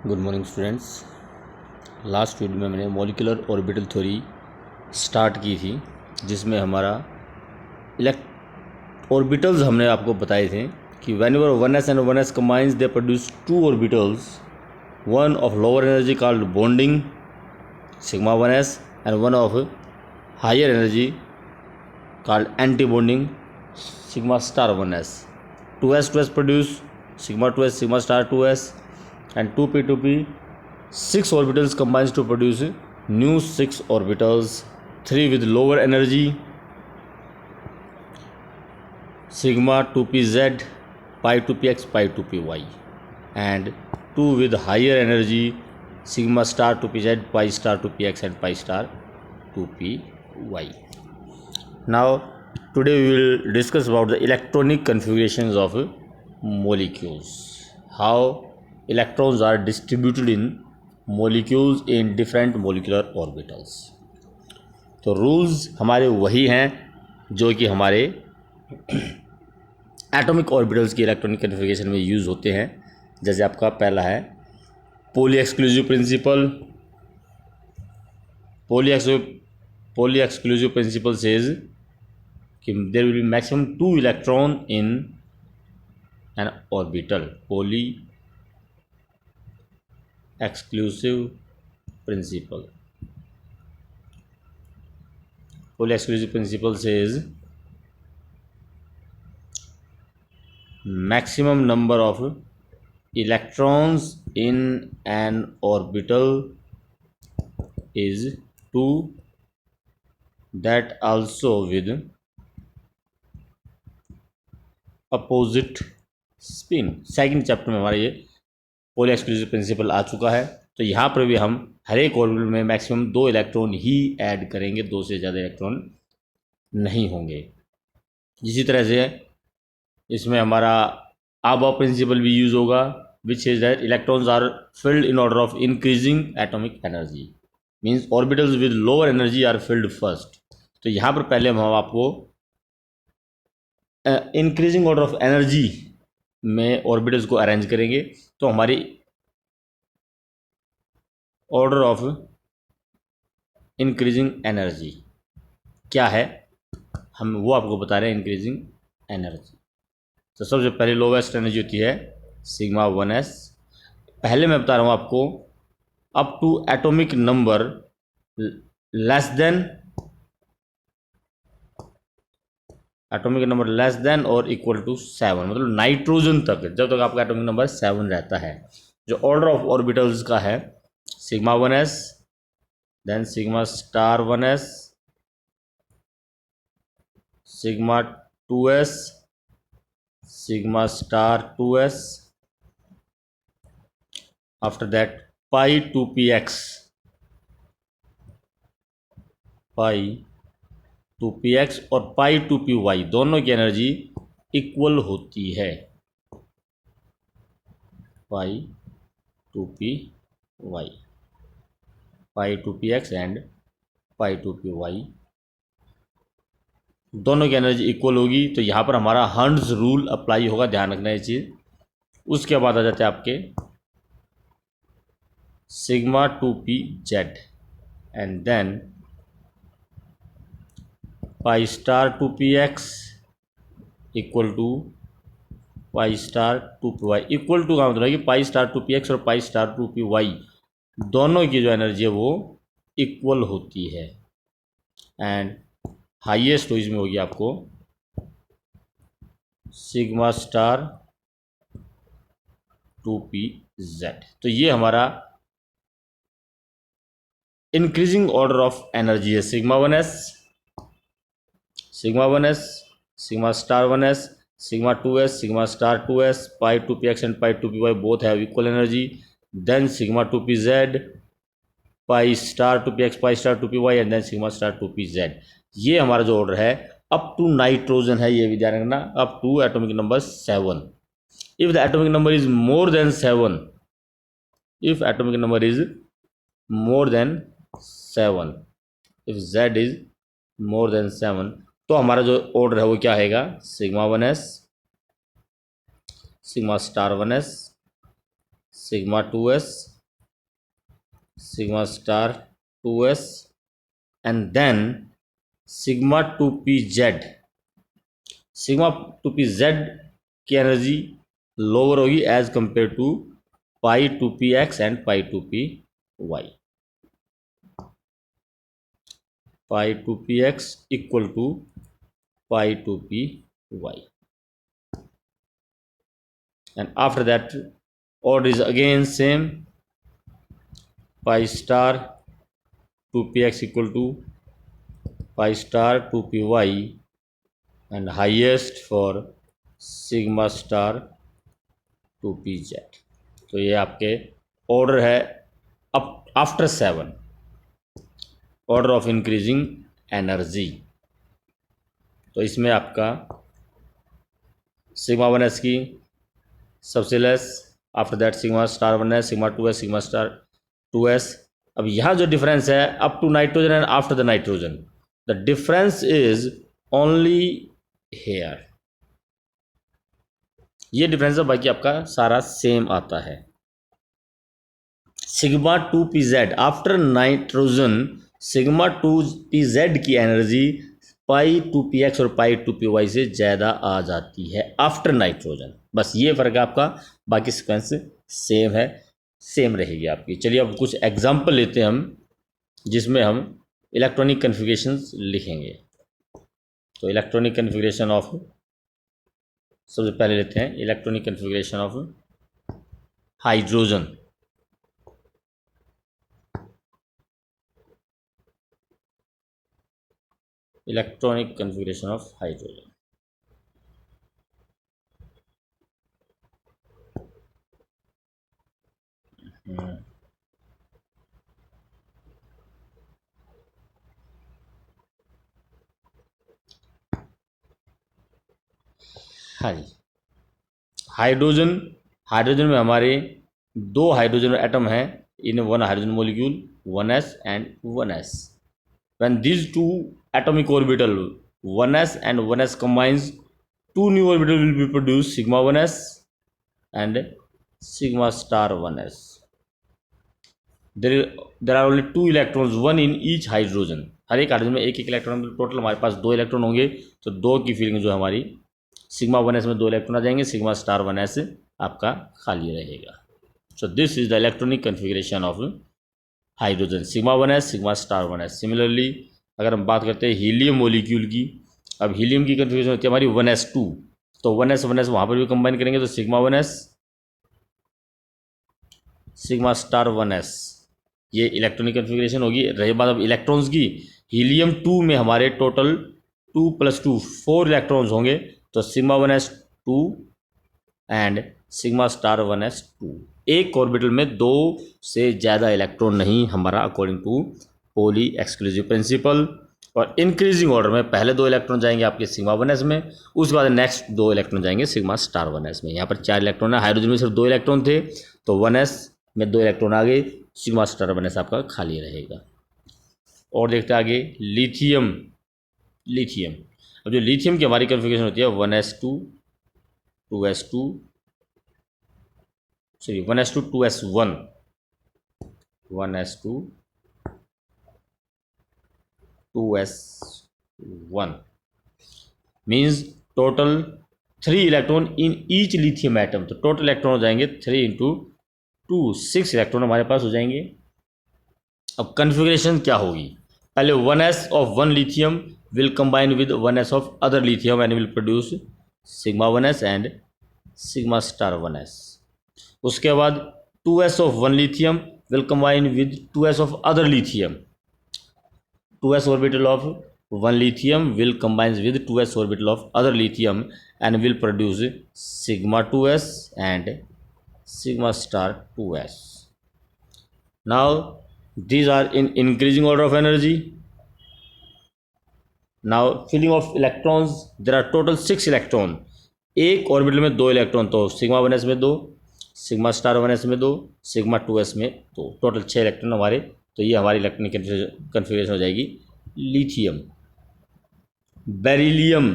Good morning students. Last video में मैंने molecular orbital theory start की थी, जिसमें हमारा ऑर्बिटल्स हमने आपको बताए थे कि whenever 1s and 1s combines they produce two orbitals, one of lower energy called bonding sigma 1s and one of higher energy called anti-bonding sigma star 1s. 2s 2s produce sigma 2s sigma star 2s and 2p 2p 6 orbitals combines to produce new 6 orbitals, 3 with lower energy sigma 2pz pi 2px pi 2py and 2 with higher energy sigma star 2pz pi star 2px and pi star 2py. Now today we will discuss about the electronic configurations of molecules, how electrons are distributed in molecules in different molecular orbitals. तो rules हमारे वही हैं जो कि हमारे atomic orbitals की electronic configuration में use होते हैं। जैसे आपका पहला है Pauli exclusive principle. Pauli exclusive principle says कि there will be maximum 2 electron in an orbital. Pauli exclusive principle says maximum number of electrons in an orbital is 2, that also with opposite spin। Second chapter में हमारा ये पोली exclusive principal आ चुका है, तो यहाँ पर भी हम हर एक ऑर्बिटल में मैक्सिमम 2 इलेक्ट्रॉन ही ऐड करेंगे, 2 से ज़्यादा इलेक्ट्रॉन नहीं होंगे। इसी तरह से इसमें हमारा आबा प्रिंसिपल भी यूज़ होगा, which is that electrons are filled in order of increasing atomic energy, means orbitals with lower energy are filled first. तो यहाँ पर पहले हम आपको इंक्रीजिंग ऑर्डर ऑफ एनर्जी में ऑर्बिटल्स को अरेंज करेंगे। तो हमारी ऑर्डर ऑफ इंक्रीजिंग एनर्जी क्या है, हम वो आपको बता रहे हैं। इंक्रीजिंग एनर्जी तो सबसे पहले लोवेस्ट एनर्जी होती है सिग्मा 1s। पहले मैं बता रहा हूँ आपको up to atomic number less than और इक्वल टू 7, मतलब नाइट्रोजन तक, जब तक आपका एटॉमिक नंबर 7 रहता है। जो ऑर्डर ऑफ ऑर्बिटल्स का है sigma 1s, then sigma star 1s, sigma 2s, sigma star 2s, after that pi 2px, और pi 2py दोनों की एनर्जी इक्वल होती है। pi 2py, pi 2px and pi 2py दोनों की एनर्जी इक्वल होगी। तो यहाँ पर हमारा हंड्स रूल अप्लाई होगा, ध्यान रखना ये चीज़। उसके बाद आ जाते हैं आपके sigma 2pz and then pi star 2px equal to pi star 2py। Equal to का मतलब है कि पाई स्टार 2px और पाई स्टार 2py दोनों की जो एनर्जी है वो इक्वल होती है। एंड हाईएस्ट इसमें होगी आपको सिग्मा स्टार 2pz। तो ये हमारा इंक्रीजिंग ऑर्डर ऑफ एनर्जी है sigma 1s, sigma star 1s, sigma 2s, sigma star 2s, pi 2px and pi 2py both have equal energy. Then sigma 2pz, pi star 2px, pi star 2py and then sigma star 2pz। ये हमारा जो order है up to nitrogen है, ये भी ध्यान रखना, up to atomic number 7। If the atomic number is more than 7, if atomic number is more than 7, if z is more than 7, तो हमारा जो ऑर्डर है वो क्या आएगा sigma 1s, sigma star 1s, sigma 2s, sigma star 2s, and then sigma 2pz. Sigma 2pz की energy lower होगी as compare to pi 2px and pi 2py. Pi 2px equal to pi 2py. And after that order is again same, pi star 2px equal to pi star 2py, and highest for sigma star 2pz. तो ये आपके order है up after 7, order of increasing energy. तो इसमें आपका sigma 1s की सबसे less, after that sigma star 1s, sigma 2s, sigma star 2s. अब यहाँ जो डिफरेंस है up to nitrogen and after the nitrogen, the difference is only here. ये डिफरेंस है, बाकी आपका सारा सेम आता है. Sigma 2pz after nitrogen, sigma 2pz की एनर्जी पाई 2px और पाई 2py से ज़्यादा आ जाती है आफ्टर नाइट्रोजन. बस ये फ़र्क है आपका, बाकी सीक्वेंस सेम है, सेम रहेगी आपकी. चलिए अब कुछ एग्जांपल लेते हैं हम, जिसमें हम इलेक्ट्रॉनिक कन्फिगरेशंस लिखेंगे. तो इलेक्ट्रॉनिक कन्फिगरेशन ऑफ, सबसे पहले लेते हैं electronic configuration of hydrogen. Electronic configuration of hydrogen. हाँ जी, हाइड्रोजन. हाइड्रोजन में हमारे दो हाइड्रोजन एटम हैं in one hydrogen molecule, 1s and 1s. when these two atomic orbital 1s and 1s combines, two new orbital will be produced, sigma 1s and sigma star 1s. there are only two electrons, one in each hydrogen. हर एक hydrogen में एक एक electron, total हमारे पास दो electron होंगे. तो दो की फीलिंग जो हमारी सिग्मा 1s में दो इलेक्ट्रॉन आ जाएंगे, सिग्मा स्टार 1s आपका खाली रहेगा. So this is the electronic configuration of hydrogen, sigma 1s, sigma star 1s. Similarly अगर हम बात करते हैं हीलियम मोलिक्यूल की, अब हीलियम की कन्फिगरेशन होती है हमारी 1s2. तो 1s वहाँ पर भी कंबाइन करेंगे तो sigma 1s, sigma star 1s, ये इलेक्ट्रॉनिक कन्फिगरेशन होगी. रही बात अब इलेक्ट्रॉन्स की, हीलियम 2 में हमारे टोटल 2 + 2 4 इलेक्ट्रॉन्स होंगे. तो sigma 1s 2 and sigma star 1s 2. एक ऑर्बिटल में दो से ज़्यादा इलेक्ट्रॉन नहीं हमारा, according to Pauli exclusive principle. और इंक्रीजिंग ऑर्डर में पहले दो इलेक्ट्रॉन जाएंगे आपके सिग्मा 1s में, उसके बाद नेक्स्ट दो इलेक्ट्रॉन जाएंगे सिग्मा स्टार 1s में. यहाँ पर 4 इलेक्ट्रॉन है, हाइड्रोजन में सिर्फ 2 इलेक्ट्रॉन थे, तो 1s में 2 इलेक्ट्रॉन आ गए, सिग्मा स्टार 1s आपका खाली रहेगा. और देखते हैं आगे लिथियम. लिथियम, अब जो लिथियम की हमारी कन्फिगरेशन होती है 1s2 2s2, sorry 1s2 2s1, 1s2 2s1 means total 3 electron in each lithium atom. तो टोटल इलेक्ट्रॉन हो जाएंगे 3 × 2 6 इलेक्ट्रॉन हमारे पास हो जाएंगे. अब कन्फिगरेशन क्या होगी, पहले 1s of one lithium will combine with 1s of other lithium and will produce sigma 1s and sigma star 1s. उसके बाद 2s of one lithium will combine with 2s of other lithium. 2s orbital of one lithium will combine with 2s orbital of other lithium and will produce sigma 2s and sigma star 2s. Now these are in increasing order of energy. Now filling of electrons, there are total 6 electron. एक orbital में 2 electron, तो sigma 1s में 2, sigma star 1s में 2, sigma 2s में 2, total 6 electron हमारे. तो ये हमारी इलेक्ट्रॉनिक कन्फिगरेशन हो जाएगी लिथियम. Beryllium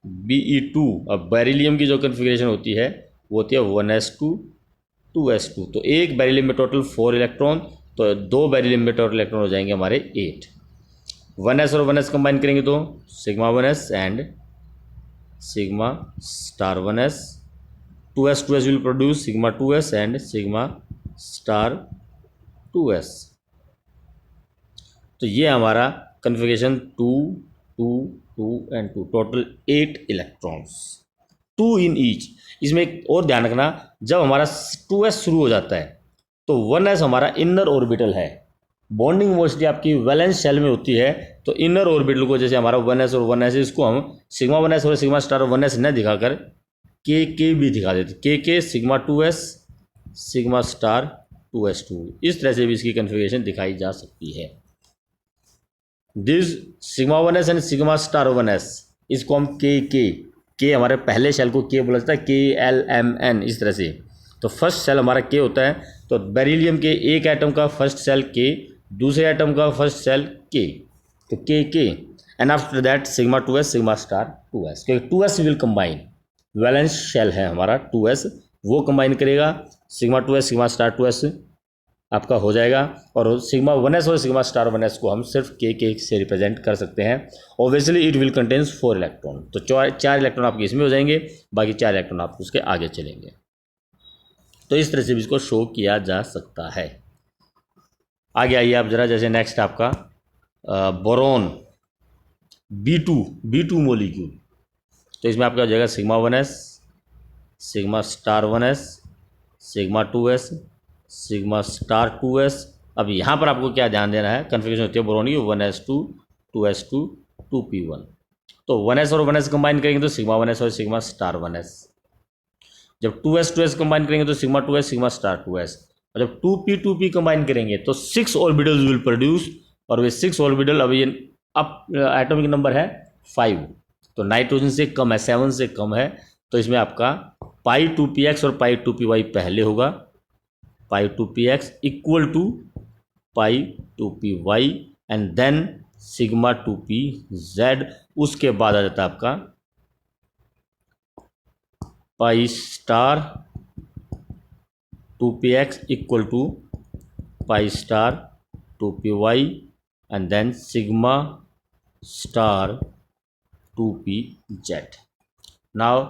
Be2. अब बेरिलियम की जो कन्फिगरेशन होती है वो होती है 1s2 2s2। तो एक बेरिलियम में टोटल 4 इलेक्ट्रॉन, तो 2 बेरिलियम में टोटल इलेक्ट्रॉन हो जाएंगे हमारे 8। 1s और 1s कंबाइन करेंगे तो sigma 1s and sigma star 1s। 2s will produce sigma 2s and sigma star 2s। तो ये हमारा configuration 2 2 2 and 2, total 8 electrons, 2 in each. इसमें एक और ध्यान रखना, जब हमारा 2s शुरू हो जाता है तो 1s हमारा इनर ऑर्बिटल है। बॉन्डिंग मोस्टली आपकी वैलेंस शेल में होती है, तो इनर ऑर्बिटल को, जैसे हमारा 1s और 1s, इसको हम सिग्मा 1s और सिग्मा स्टार 1s न दिखाकर के भी दिखा देते, के sigma 2s sigma star 2s2। इस तरह से भी इसकी कन्फिगरेशन दिखाई जा सकती है। This sigma 1s and sigma star 1s, इसको हम के हमारे पहले शेल को के बोला जाता है, KLMN, इस तरह से। तो फर्स्ट सेल हमारा के होता है, तो बेरिलियम के एक एटम का फर्स्ट सेल के, दूसरे एटम का फर्स्ट सेल के, तो के and after that sigma 2s sigma star 2s, क्योंकि 2s will combine, valence shell है हमारा 2s, वो कंबाइन करेगा, sigma 2s sigma star 2s आपका हो जाएगा। और सिग्मा 1s और सिग्मा स्टार 1s को हम सिर्फ के से रिप्रेजेंट कर सकते हैं। Obviously it will contains 4 electron, तो 4 इलेक्ट्रॉन आपके इसमें हो जाएंगे, बाकी 4 इलेक्ट्रॉन आप उसके आगे चलेंगे। तो इस तरह से भी इसको शो किया जा सकता है। आगे आइए आप जरा, जैसे नेक्स्ट आपका बोरोन B2 मोलिक्यूल। तो इसमें आपका हो जाएगा sigma 1s sigma star 1s sigma 2s sigma star 2s। अब यहाँ पर आपको क्या ध्यान देना है, कन्फिगरेशन होती है बोरोन की 1s2 2s2 2p1। तो 1s और 1s कंबाइन करेंगे तो सिग्मा 1s और सिग्मा स्टार 1s। जब 2s कंबाइन करेंगे तो sigma 2s sigma star 2s। और जब 2p कंबाइन करेंगे तो 6 ऑर्बिटल्स विल प्रोड्यूस, और वे 6 ऑर्बिटल, अब ये अब एटॉमिक नंबर है 5, तो नाइट्रोजन से कम है, 7 से कम है, तो इसमें आपका पाई 2px और पाई 2py पहले होगा, pi 2px equal to pi 2py and then sigma 2pz। उसके बाद आ जाता है आपका pi star 2px equal to pi star 2py and then sigma star 2pz। Now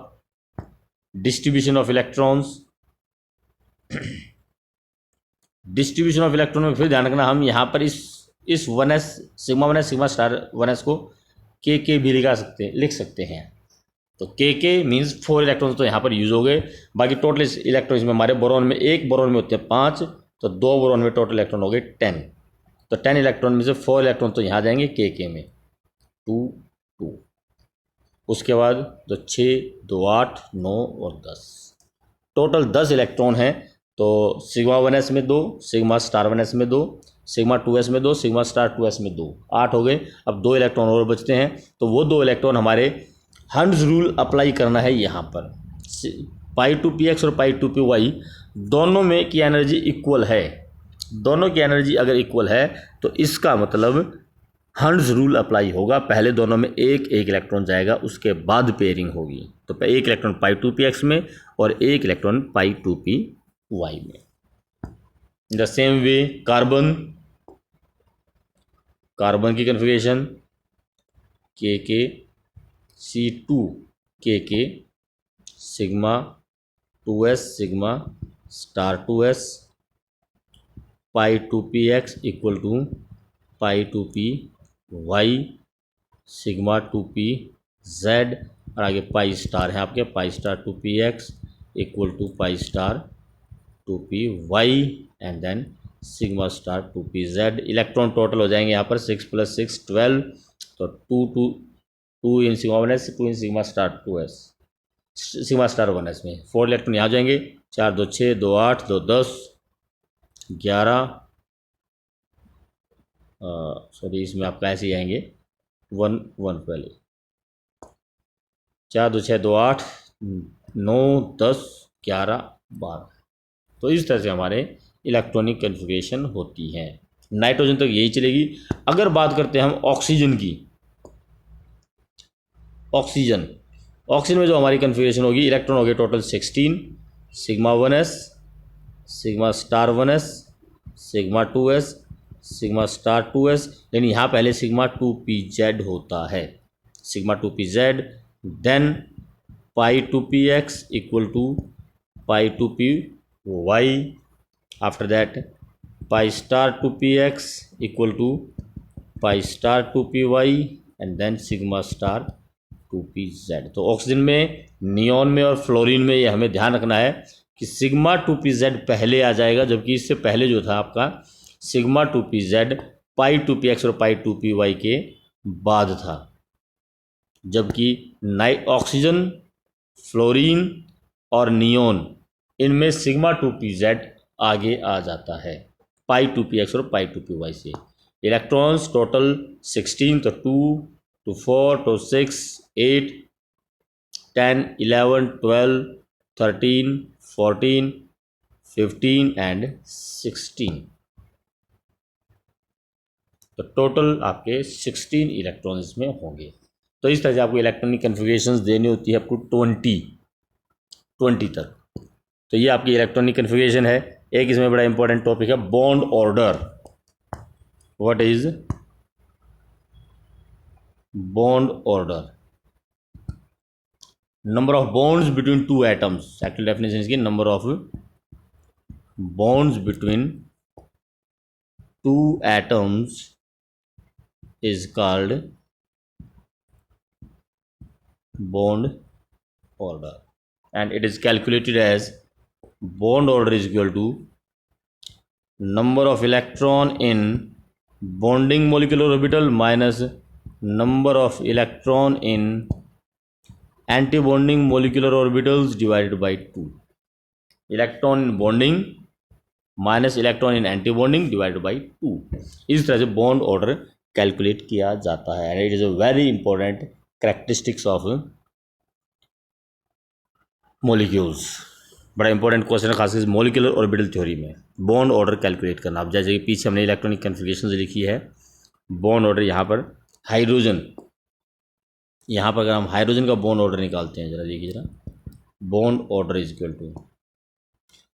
distribution of electrons. Distribution of electron में फिर ध्यान रखना, हम यहाँ पर इस 1s sigma 1s sigma star 1s को के भी लिख सकते हैं। तो के मीन्स 4 इलेक्ट्रॉन्स तो यहाँ पर यूज हो गए, बाकी टोटल इलेक्ट्रॉन्स में हमारे बोरॉन में, एक बोरॉन में होते हैं 5, तो 2 बोरॉन में टोटल इलेक्ट्रॉन हो गए 10। तो 10 इलेक्ट्रॉन में से 4 इलेक्ट्रॉन तो यहाँ जाएंगे के में 2 2। उसके बाद तो 6 2 8 9 और 10, टोटल 10 इलेक्ट्रॉन हैं। तो सिग्मा 1s में 2, सिग्मा स्टार 1s में 2, सिग्मा 2s में 2, सिग्मा स्टार 2s में 2, 8 हो गए। अब 2 इलेक्ट्रॉन और बचते हैं, तो वो 2 इलेक्ट्रॉन हमारे हंड्स रूल अप्लाई करना है यहाँ पर। पाई 2px और पाई 2py दोनों में की एनर्जी इक्वल है, दोनों की एनर्जी अगर इक्वल है तो इसका मतलब हंड्स रूल अप्लाई होगा। पहले दोनों में एक एक इलेक्ट्रॉन जाएगा, उसके बाद पेयरिंग होगी। तो एक इलेक्ट्रॉन पाई 2px में और एक इलेक्ट्रॉन पाई 2py में। In the same way carbon की कन्फिगरेशन के C2 के sigma 2s sigma star 2s pi 2px equal to pi 2py sigma 2pz, और आगे पाई स्टार है आपके, pi star 2px equal to pi star 2py and then sigma star 2pz। Electron total हो जाएंगे यहाँ पर 6 + 6 12, तो 2 in sigma 1s 2 in sigma star 2s sigma star 1s में 4 इलेक्ट्रॉन यहाँ जाएंगे, 4 2 6 2 8 2 10 11, सॉरी इसमें आपका ऐसे ही आएंगे 1 1 पहले, 4 2 6 2 8 9 10 11 12। तो इस तरह से हमारे इलेक्ट्रॉनिक कन्फिगरेशन होती है। नाइट्रोजन तक यही चलेगी। अगर बात करते हैं हम ऑक्सीजन की, ऑक्सीजन में जो हमारी कन्फिगरेशन होगी, इलेक्ट्रॉन हो गए total 16, sigma 1s, sigma star 1s, sigma 2s, sigma star 2s, यानी यहाँ पहले सिग्मा 2pz होता है, sigma 2pz, then pi 2px equal to pi 2py, after that pi star 2px equal to pi star 2py and then sigma star 2pz। तो oxygen में, neon में और fluorine में ये हमें ध्यान रखना है कि सिग्मा 2pz पहले आ जाएगा, जबकि इससे पहले जो था आपका सिग्मा 2pz पाई 2px और पाई 2py के बाद था, जबकि ऑक्सीजन, फ्लोरीन और नियॉन इनमें सिग्मा 2pz आगे आ जाता है पाई 2px और पाई 2py से। इलेक्ट्रॉन्स टोटल 16, तो 2 to 4 to 6 8 10 11 12 13 14 15 एंड 16, तो टोटल आपके 16 इलेक्ट्रॉन्स में होंगे। तो इस तरह से आपको इलेक्ट्रॉनिक कन्फिगरेशंस देनी होती है अप टू 20 तक। तो ये आपकी इलेक्ट्रॉनिक कन्फिगरेशन है। एक इसमें बड़ा इंपॉर्टेंट टॉपिक है bond order. What is bond order? Number of bonds between two atoms. Actual definition इसकी number of bonds between two atoms is called bond order, and it is calculated as bond order is equal to number of electron in bonding molecular orbital minus number of electron in anti-bonding molecular orbitals divided by 2. Electron in bonding minus electron in anti bonding divided by 2। इस तरह से bond order calculate किया जाता है, and it is a very important characteristics of molecules. बड़ा important question है खासकर molecular orbital theory में, बॉन्ड ऑर्डर कैलकुलेट करना। अब जैसे कि पीछे हमने इलेक्ट्रॉनिक कन्फिगरेशन लिखी है, बॉन्ड ऑर्डर यहाँ पर हाइड्रोजन, यहाँ पर अगर हम हाइड्रोजन का बॉन्ड ऑर्डर निकालते हैं, जरा देखिए जरा, bond order is equal to,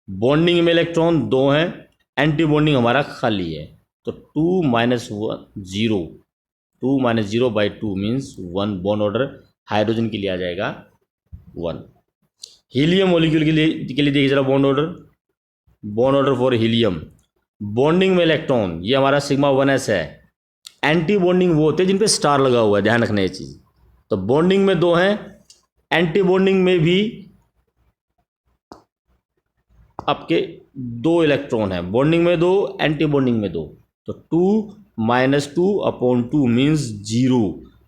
bonding में इलेक्ट्रॉन 2 हैं, एंटी बॉन्डिंग हमारा खाली है, तो 2 minus 0, 2 minus 0 by 2 means 1। Bond order hydrogen के लिए आ जाएगा 1। हीलियम मॉलिक्यूल के लिए देखिए जरा bond order for helium. Bonding में इलेक्ट्रॉन, ये हमारा सिग्मा 1s है। एंटी बॉन्डिंग वो होते हैं जिन पे स्टार लगा हुआ है, ध्यान रखना ये चीज़। तो बॉन्डिंग में 2 हैं, एंटी बॉन्डिंग में भी आपके 2 इलेक्ट्रॉन हैं। बॉन्डिंग में 2, एंटी बॉन्डिंग में 2, तो 2 माइनस 2 अपॉन 2 मीन्स 0।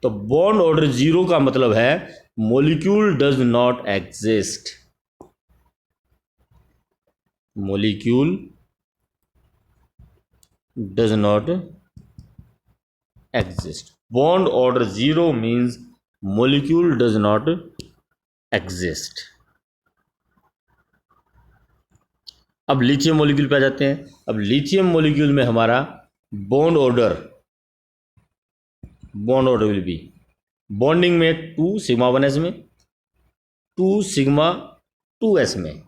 तो बॉन्ड ऑर्डर 0 का मतलब है molecule does not exist, molecule does not exist. Bond order 0 means molecule does not exist. अब लिथियम मॉलिक्यूल पे आ जाते हैं। अब लिथियम मॉलिक्यूल में हमारा bond order will B, bonding में 2 सिग्मा 1s में, 2 सिग्मा 2s में,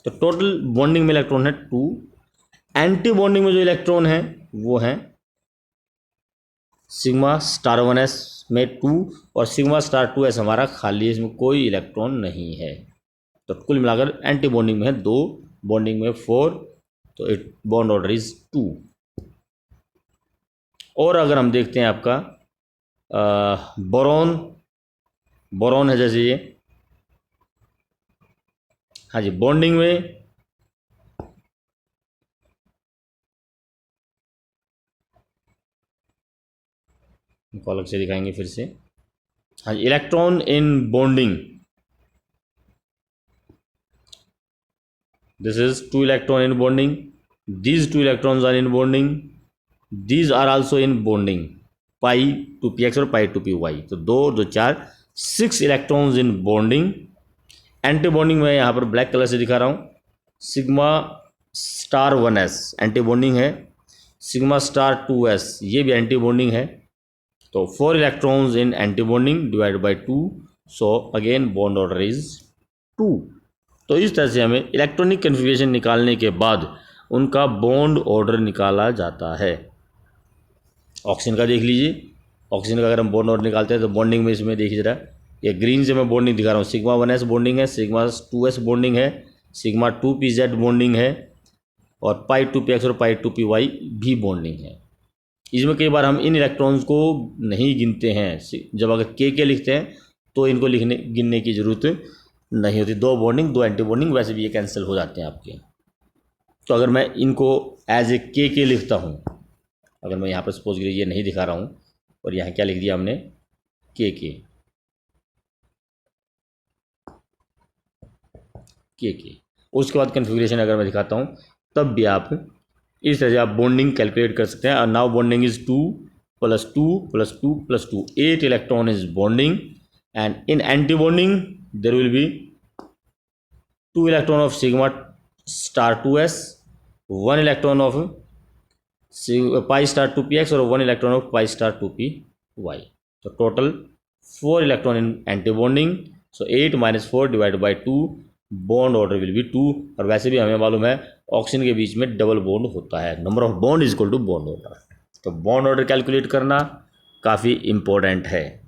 तो टोटल बॉन्डिंग में इलेक्ट्रॉन है 2। एंटी बॉन्डिंग में जो इलेक्ट्रॉन है वो है सिग्मा स्टार 1s में 2, और सिग्मा स्टार 2s हमारा खाली है, इसमें कोई इलेक्ट्रॉन नहीं है। तो कुल मिलाकर एंटी बॉन्डिंग में है 2, बॉन्डिंग में 4, तो इट बॉन्ड ऑर्डर इज 2। और अगर हम देखते हैं आपका बोरॉन है, जैसे ये, हाँ जी, बॉन्डिंग में इनको अलग से दिखाएंगे फिर से। हाँ जी, electron in bonding, this is 2 electron in bonding, these 2 electrons are in bonding, these are also in bonding, pi 2px और pi 2py, तो 2 2 4 6 electrons in bonding. Anti bonding में यहाँ पर ब्लैक कलर से दिखा रहा हूँ, sigma star 1s anti bonding है, सिग्मा स्टार 2s ये भी एंटी बॉन्डिंग है, तो 4 electrons in anti bonding divide by 2, so again bond order is 2। तो इस तरह से हमें इलेक्ट्रॉनिक कन्फिग्रेशन निकालने के बाद उनका बॉन्ड ऑर्डर निकाला जाता है। ऑक्सीजन का देख लीजिए, ऑक्सीजन का अगर हम बॉन्ड ऑर्डर निकालते हैं तो बॉन्डिंग में इसमें देखिए जरा, ये ग्रीन से मैं बॉन्डिंग दिखा रहा हूँ, सिग्मा 1s बॉन्डिंग है, सिग्मा 2s बॉन्डिंग है, सिग्मा 2pz बॉन्डिंग है और पाई 2px और पाई 2py भी बॉन्डिंग है। इसमें कई बार हम इन इलेक्ट्रॉन्स को नहीं गिनते हैं, जब अगर के लिखते हैं तो इनको गिनने की ज़रूरत नहीं होती। 2 बॉन्डिंग 2 एंटी बॉन्डिंग वैसे भी ये कैंसिल हो जाते हैं आपके। तो अगर मैं इनको एज ए के लिखता हूँ, अगर मैं यहाँ पर सपोज करिए ये नहीं दिखा रहा हूँ और यहाँ क्या लिख दिया हमने के उसके बाद कन्फिग्रेशन अगर मैं दिखाता हूँ तब भी आप इस तरह से आप बॉन्डिंग कैलकुलेट कर सकते हैं। Now bonding is 2 + 2 + 2 + 2, 8 electron is bonding and in anti bonding there will be 2 electron of sigma star 2s, 1 electron of pi star 2px और 1 electron of pi star 2py। तो total 4 electron in anti bonding, so 8 - 4 / 2, bond order will be 2। और वैसे भी हमें मालूम है oxygen के बीच में डबल बॉन्ड होता है, number of bond is equal to bond order. तो बॉन्ड ऑर्डर कैलकुलेट करना काफ़ी इम्पोर्टेंट है।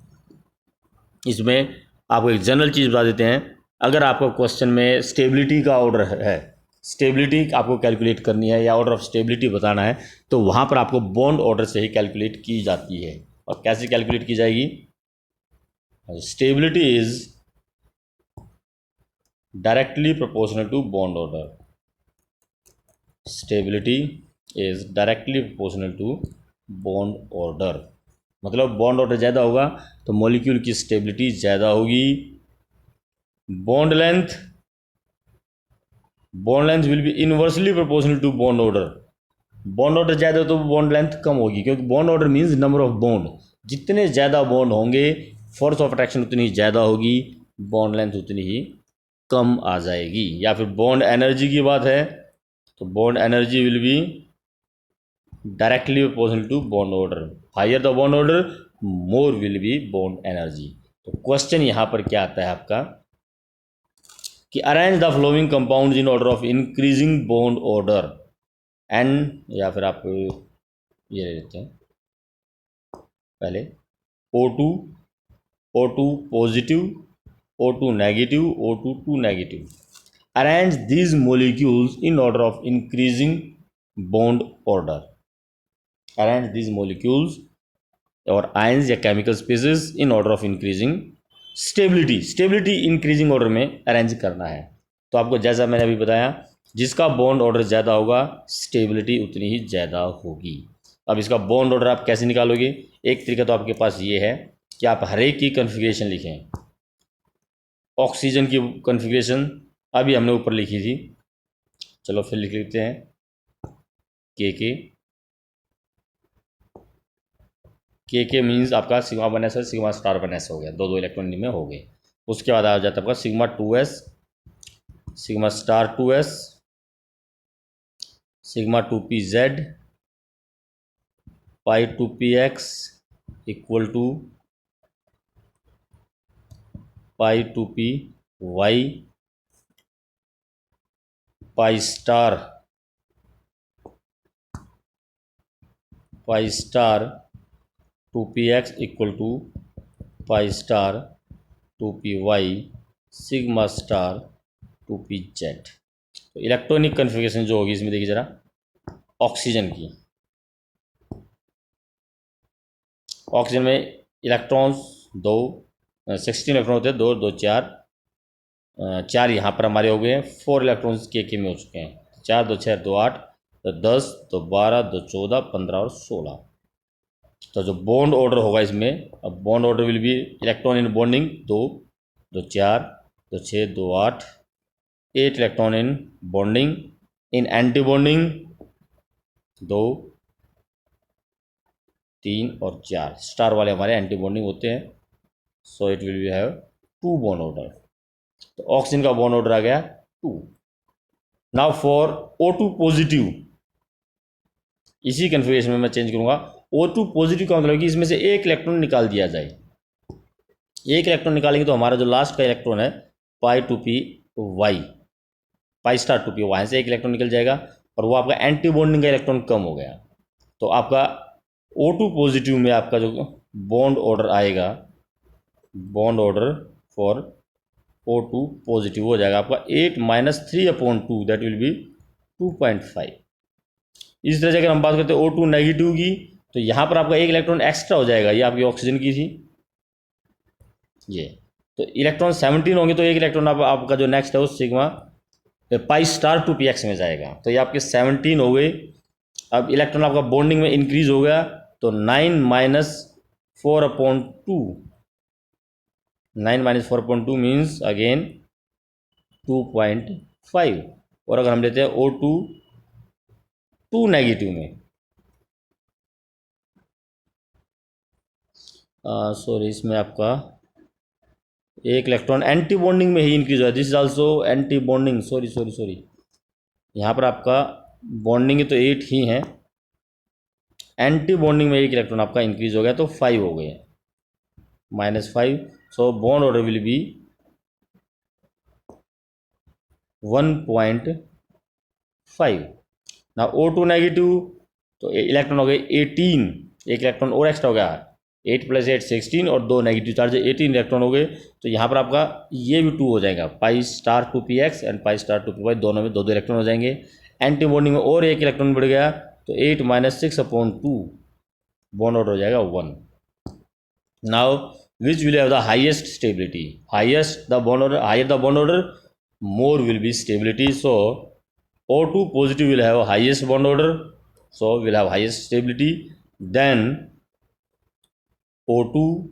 इसमें आपको एक जनरल चीज़ बता देते हैं, अगर आपको क्वेश्चन में स्टेबिलिटी का ऑर्डर है, स्टेबिलिटी आपको कैलकुलेट करनी है या ऑर्डर ऑफ स्टेबिलिटी बताना है, तो वहाँ पर आपको बॉन्ड ऑर्डर से ही कैलकुलेट की जाती है। और कैसे कैलकुलेट की जाएगी? Stability is directly proportional to bond order. Stability is directly proportional to bond order. मतलब बॉन्ड ऑर्डर ज़्यादा होगा तो मॉलिक्यूल की स्टेबिलिटी ज़्यादा होगी। Bond length will be inversely proportional to bond order. Bond order ज़्यादा हो तो बॉन्ड लेंथ कम होगी, क्योंकि bond order means number of bond. जितने ज़्यादा बॉन्ड होंगे फोर्स ऑफ अट्रैक्शन उतनी ज़्यादा होगी, बॉन्ड लेंथ उतनी ही कम आ जाएगी। या फिर बॉन्ड एनर्जी की बात है तो bond energy will be directly proportional to bond order. Higher the bond order more will be bond energy. तो क्वेश्चन यहाँ पर क्या आता है आपका कि arrange the following compounds in order of increasing bond order and, या फिर आप ये ले लेते हैं पहले O2 positive, O2 negative, O2 2 negative. Arrange these molecules in order of increasing bond order. Arrange these molecules और आयंस या chemical species in order of increasing stability increasing order में अरेंज करना है। तो आपको जैसा मैंने अभी बताया, जिसका बॉन्ड ऑर्डर ज़्यादा होगा स्टेबिलिटी उतनी ही ज़्यादा होगी। अब इसका बॉन्ड ऑर्डर आप कैसे निकालोगे? एक तरीका तो आपके पास ये है कि आप हर एक की कन्फिग्रेशन लिखें। ऑक्सीजन की कन्फिग्रेशन अभी हमने ऊपर लिखी थी, चलो फिर लिख लेते हैं के मीन्स आपका सिग्मा 1s है, सिग्मा स्टार 1s हो गया, 2 इलेक्ट्रॉन में हो गए। उसके बाद आ जाता है आपका sigma 2s, sigma star 2s, sigma 2pz, pi 2px equal to pi 2py, pi star 2px equal to pi star 2py, sigma star 2pz। तो इलेक्ट्रॉनिक कन्फिग्रेशन जो होगी इसमें देखिए जरा, ऑक्सीजन की, ऑक्सीजन में इलेक्ट्रॉन्स 16 इलेक्ट्रॉन होते हैं, 2 2 4 यहाँ पर हमारे हो गए हैं, 4 इलेक्ट्रॉन्स के में हो चुके हैं। 4 2 6 2 8, तो 10 2 12 2 14 15 और 16। तो जो बॉन्ड ऑर्डर होगा इसमें, अब bond order will B electron in bonding 2 2 4 2 6 2 8, 8 electron in bonding, in anti bonding 2 3 और 4। स्टार वाले हमारे एंटी बॉन्डिंग होते हैं, so it will be have 2 bond order. तो ऑक्सीजन का बॉन्ड ऑर्डर आ गया 2। नाउ फॉर O2 पॉजिटिव, इसी कन्फिग्रेशन में मैं चेंज करूंगा। O2 पॉजिटिव का मतलब कि इसमें से एक इलेक्ट्रॉन निकाल दिया जाए। एक इलेक्ट्रॉन निकालेंगे तो हमारा जो लास्ट का इलेक्ट्रॉन है पाई 2py, पाई स्टार 2p, वहाँ से एक इलेक्ट्रॉन निकल जाएगा और वो आपका एंटी बॉन्डिंग का इलेक्ट्रॉन कम हो गया, तो आपका O2 पॉजिटिव में आपका जो बॉन्ड ऑर्डर आएगा, bond order for O2 positive हो जाएगा आपका 8-3/2, दैट विल बी 2.5। इस तरह से अगर हम बात करते हैं O2 नेगेटिव की, तो यहाँ पर आपका एक इलेक्ट्रॉन एक्स्ट्रा हो जाएगा, ये आपकी ऑक्सीजन की थी ये, तो इलेक्ट्रॉन 17 होंगे तो एक इलेक्ट्रॉन आपका जो नेक्स्ट है वो सिग्मा पाई स्टार 2px में जाएगा, तो ये आपके 17 हो गए। अब इलेक्ट्रॉन आपका बॉन्डिंग में इंक्रीज हो गया, तो 9-4/2, 9-4/2 मीन्स अगेन 2.5। और अगर हम लेते हैं O2 2 नेगेटिव में, सॉरी इसमें आपका एक इलेक्ट्रॉन एंटी बॉन्डिंग में ही इंक्रीज हुआ, this is also anti bonding, sorry यहाँ पर आपका बॉन्डिंग तो 8 ही है, एंटी बॉन्डिंग में एक इलेक्ट्रॉन आपका इंक्रीज हो गया तो 5 हो गए, -5, so bond order will B 1.5। ना O2 नेगेटिव, तो इलेक्ट्रॉन हो गए 18, एक इलेक्ट्रॉन और एक्स्ट्रा हो गया, 8 + 8 16 और 2 नेगेटिव चार्ज 18 इलेक्ट्रॉन हो गए, तो यहाँ पर आपका ये भी 2 हो जाएगा, पाई star 2px and pi star 2py, दोनों में 2 इलेक्ट्रॉन हो जाएंगे। एंटी बॉन्डिंग में और एक इलेक्ट्रॉन बढ़ गया, तो 8-6/2, बॉन्ड ऑर्डर हो जाएगा 1। Now which will have the highest stability, highest the bond order, higher the bond order more will be stability, so O2 positive will have highest bond order, so will have highest stability, then O2,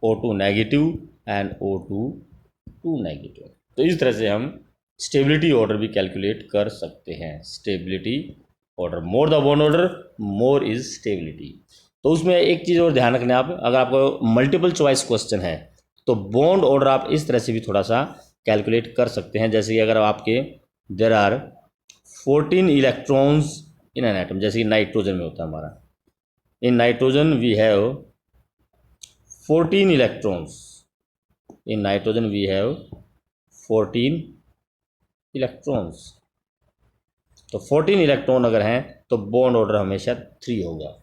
O2 negative and O2 2 negative। तो इस तरह से हम stability order भी calculate कर सकते हैं, stability order, more the bond order more is stability. तो उसमें एक चीज़ और ध्यान रखना, आप अगर आपको मल्टीपल चॉइस क्वेश्चन है तो बॉन्ड ऑर्डर आप इस तरह से भी थोड़ा सा कैलकुलेट कर सकते हैं, जैसे कि अगर आपके there are 14 electrons in an atom, जैसे कि नाइट्रोजन में होता है हमारा, in nitrogen we have 14 electrons, in nitrogen we have 14 electrons, तो 14 इलेक्ट्रॉन अगर हैं तो बॉन्ड ऑर्डर हमेशा 3 होगा,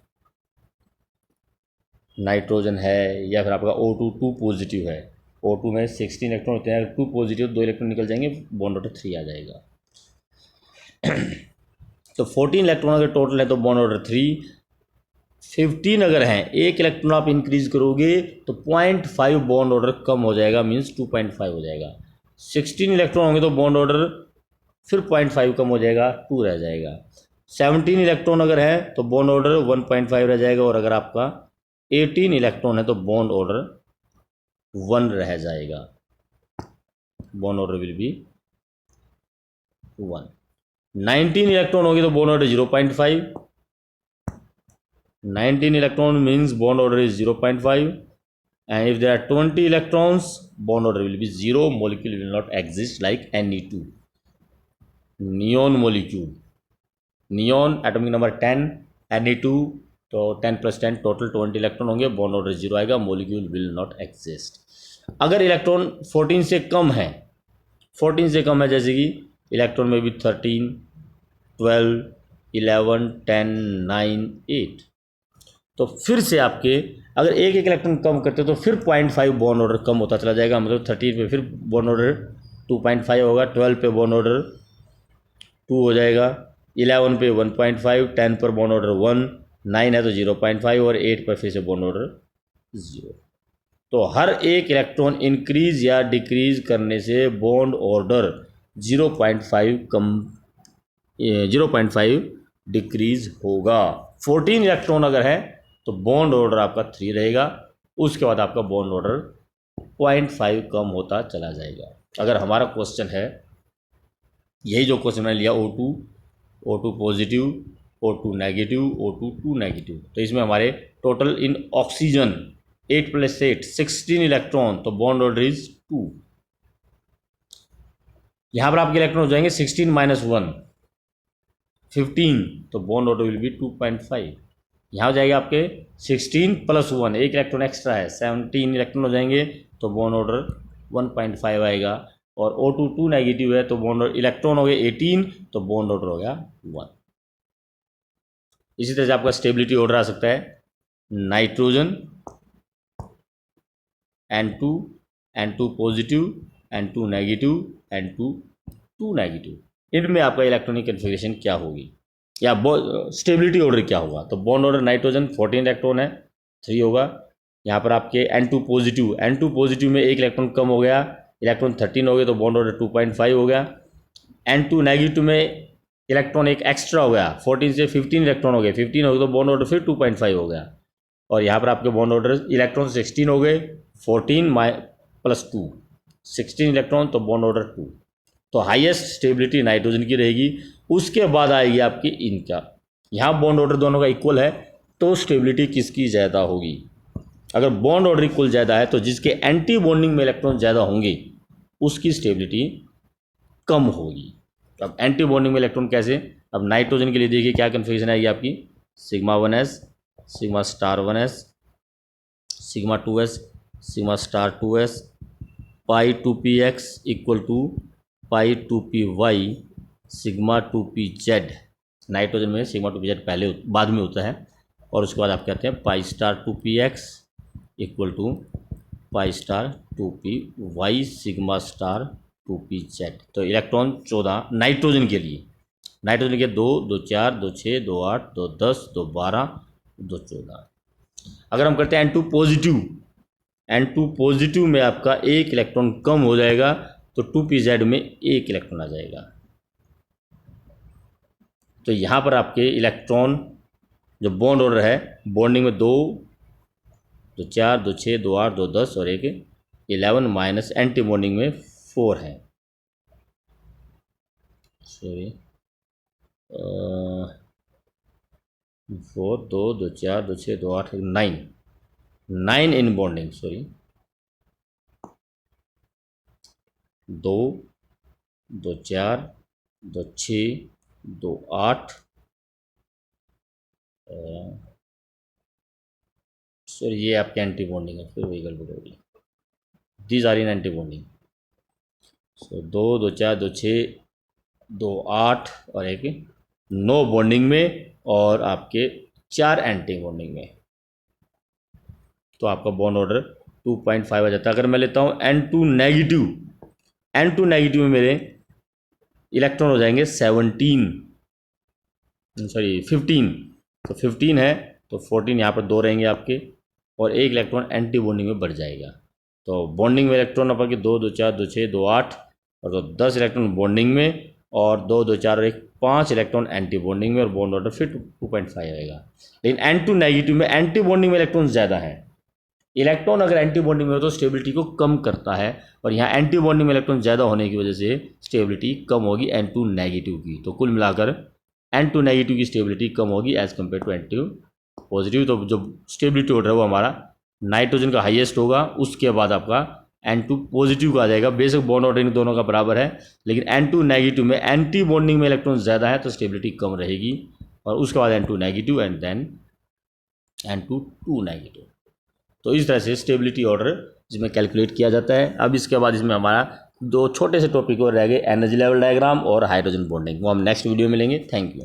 नाइट्रोजन है या फिर आपका O2 2 पॉजिटिव है, O2 में 16 इलेक्ट्रॉन होते हैं, 2 पॉजिटिव 2 इलेक्ट्रॉन निकल जाएंगे, बॉन्ड ऑर्डर 3 आ जाएगा। तो 14 इलेक्ट्रॉन अगर टोटल है तो बॉन्ड ऑर्डर 3, 15 अगर हैं, एक इलेक्ट्रॉन आप इंक्रीज करोगे तो 0.5 बॉन्ड ऑर्डर कम हो जाएगा, मीन्स 2.5 हो जाएगा। 16 इलेक्ट्रॉन होंगे तो बॉन्ड ऑर्डर फिर 0.5 कम हो जाएगा, 2 रह जाएगा। 17 इलेक्ट्रॉन अगर है तो बॉन्ड ऑर्डर 1.5 रह जाएगा, और अगर आपका 18 इलेक्ट्रॉन है तो बॉन्ड ऑर्डर 1 रह जाएगा, bond order will B 1। 19 electron होगी तो bond order 0.5, 19 electron means bond order is 0.5, and if there are 20 electrons bond order will be 0, molecule will not exist like Ne2, neon molecule, neon atomic number 10, Ne2 तो 10 + 10 total 20 electron होंगे, bond order 0 आएगा, molecule will not exist. अगर electron 14 से कम है, 14 से कम है, जैसे कि इलेक्ट्रॉन में भी 13, 12, 11, 10, 9, 8, तो फिर से आपके अगर एक इलेक्ट्रॉन कम करते तो फिर 0.5 बॉन्ड ऑर्डर कम होता चला जाएगा, मतलब 13 पे फिर बॉन्ड ऑर्डर 2.5 होगा, 12 पे बॉन्ड ऑर्डर 2 हो जाएगा, 11 पे 1.5, 10 पर बॉन्ड ऑर्डर 1, 9 है तो 0.5 और 8 पर फिर से बॉन्ड ऑर्डर 0। तो हर एक इलेक्ट्रॉन इंक्रीज या डिक्रीज करने से बॉन्ड ऑर्डर 0.5 डिक्रीज होगा। 14 इलेक्ट्रॉन अगर है तो बॉन्ड ऑर्डर आपका 3 रहेगा, उसके बाद आपका बॉन्ड ऑर्डर 0.5 कम होता चला जाएगा। अगर हमारा क्वेश्चन है, यही जो क्वेश्चन मैंने लिया, O2 positive, O2 negative, O2 2 negative, तो इसमें हमारे टोटल इन ऑक्सीजन 8 + 8 16 इलेक्ट्रॉन, तो बॉन्ड ऑर्डर इज 2। यहाँ पर आपके इलेक्ट्रॉन हो जाएंगे 16 - 1 15, तो बॉन्ड ऑर्डर विल बी 2.5। यहाँ हो जाएगा आपके 16 + 1, एक इलेक्ट्रॉन एक्स्ट्रा है, 17 इलेक्ट्रॉन हो जाएंगे, तो बॉन्ड ऑर्डर 1.5 आएगा। और O2 2 नेगेटिव है तो बॉन्ड इलेक्ट्रॉन हो गए 18 तो बॉन्ड ऑर्डर हो गया 1। इसी तरह से आपका स्टेबिलिटी ऑर्डर आ सकता है nitrogen N2 N2 positive N2 negative N2 2 negative. इनमें आपका इलेक्ट्रॉनिक कन्फिग्रेशन क्या होगी या स्टेबिलिटी ऑर्डर क्या होगा। तो बॉन्ड ऑर्डर नाइट्रोजन 14 इलेक्ट्रॉन है 3 होगा। यहाँ पर आपके N2 पॉजिटिव में एक इलेक्ट्रॉन कम हो गया, इलेक्ट्रॉन 13 हो गए तो बॉन्ड ऑर्डर 2.5 हो गया। N2 नेगेटिव में इलेक्ट्रॉन एक एक्स्ट्रा हो गया, 14 से 15 इलेक्ट्रॉन हो गए, 15 हो गए तो बॉन्ड ऑर्डर फिर 2.5 हो गया। और यहाँ पर आपके बॉन्ड ऑर्डर इलेक्ट्रॉन 16 हो गए, 14 + 2 16 इलेक्ट्रॉन तो बॉन्ड ऑर्डर 2। तो हाईएस्ट स्टेबिलिटी नाइट्रोजन की रहेगी। उसके बाद आएगी आपकी इनका, यहाँ बॉन्ड ऑर्डर दोनों का इक्वल है तो स्टेबिलिटी किसकी ज़्यादा होगी। अगर बॉन्ड ऑर्डर इक्वल ज़्यादा है तो जिसके एंटी बॉन्डिंग में इलेक्ट्रॉन ज़्यादा होंगे उसकी स्टेबिलिटी कम होगी। अब एंटी बॉन्डिंग में इलेक्ट्रॉन कैसे, अब नाइट्रोजन के लिए देखिए क्या कन्फिग्रेशन आएगी आपकी, σ1s σ*1s σ2s σ*2s π2px = π2py σ2pz। Nitrogen में σ2pz पहले बाद में होता है और उसके बाद आप कहते हैं π*2px = π*2py σ*2pz। तो इलेक्ट्रॉन 14 नाइट्रोजन के लिए, नाइट्रोजन के 2 2 4 2 6 2 8 2 10 2 12 2 14। अगर हम करते हैं N2 पॉजिटिव में आपका एक इलेक्ट्रॉन कम हो जाएगा तो 2pz में एक इलेक्ट्रॉन आ जाएगा। तो यहाँ पर आपके इलेक्ट्रॉन जो बॉन्ड ऑर्डर है, बॉन्डिंग में 2 2 4 2 6 2 8 2 10 और एक 11 माइनस एंटी बॉन्डिंग में 4 है, sorry 4 2 2 4 2 6 2 8 9 in bonding, sorry 2 2 4 2 6 2 8 sorry ये आपके एंटी बॉन्डिंग है, फिर वही गड़बड़ होगी। These are in anti bonding. So 2 2 4 2 6 2 8 और एक 9 बॉन्डिंग में और आपके 4 एंटी बॉन्डिंग में, तो आपका बॉन्ड ऑर्डर 2.5 आ जाता है। अगर मैं लेता हूँ N2 नेगेटिव में मेरे इलेक्ट्रॉन हो जाएंगे 15, तो 15 है तो 14 यहाँ पर 2 रहेंगे आपके और एक इलेक्ट्रॉन एंटी बॉन्डिंग में बढ़ जाएगा। तो बॉन्डिंग में इलेक्ट्रॉन आपके 2 2 4 2 6 2 8 और तो 10 इलेक्ट्रॉन बॉन्डिंग में और 2 2 4 और एक 5 इलेक्ट्रॉन एंटी बॉन्डिंग में और बॉन्ड ऑर्डर फिर 2.5 आएगा। लेकिन N2 नेगेटिव में एंटी बॉन्डिंग में इलेक्ट्रॉन ज़्यादा है। इलेक्ट्रॉन अगर एंटी बॉन्डिंग में हो तो स्टेबिलिटी को कम करता है और यहाँ एंटी बॉन्डिंग में इलेक्ट्रॉन ज़्यादा होने की वजह से स्टेबिलिटी कम होगी N2 नेगेटिव की। तो कुल मिलाकर N2 नेगेटिव की स्टेबिलिटी कम होगी as compare to N2 positive. तो जो स्टेबिलिटी ऑर्डर है वो हमारा नाइट्रोजन का हाईएस्ट होगा, उसके बाद आपका N2 पॉजिटिव का आ जाएगा। बेशक बॉन्ड ऑर्डर इन दोनों का बराबर है लेकिन N2 नेगेटिव में एंटी बॉन्डिंग में इलेक्ट्रॉन ज़्यादा है तो स्टेबिलिटी कम रहेगी और उसके बाद N2 negative and then N2 2 negative. तो इस तरह से स्टेबिलिटी ऑर्डर जिसमें कैलकुलेट किया जाता है। अब इसके बाद इसमें हमारा 2 छोटे से टॉपिक और रह गए, एनर्जी लेवल डायग्राम और हाइड्रोजन बॉन्डिंग, वो हम नेक्स्ट वीडियो में लेंगे। Thank you.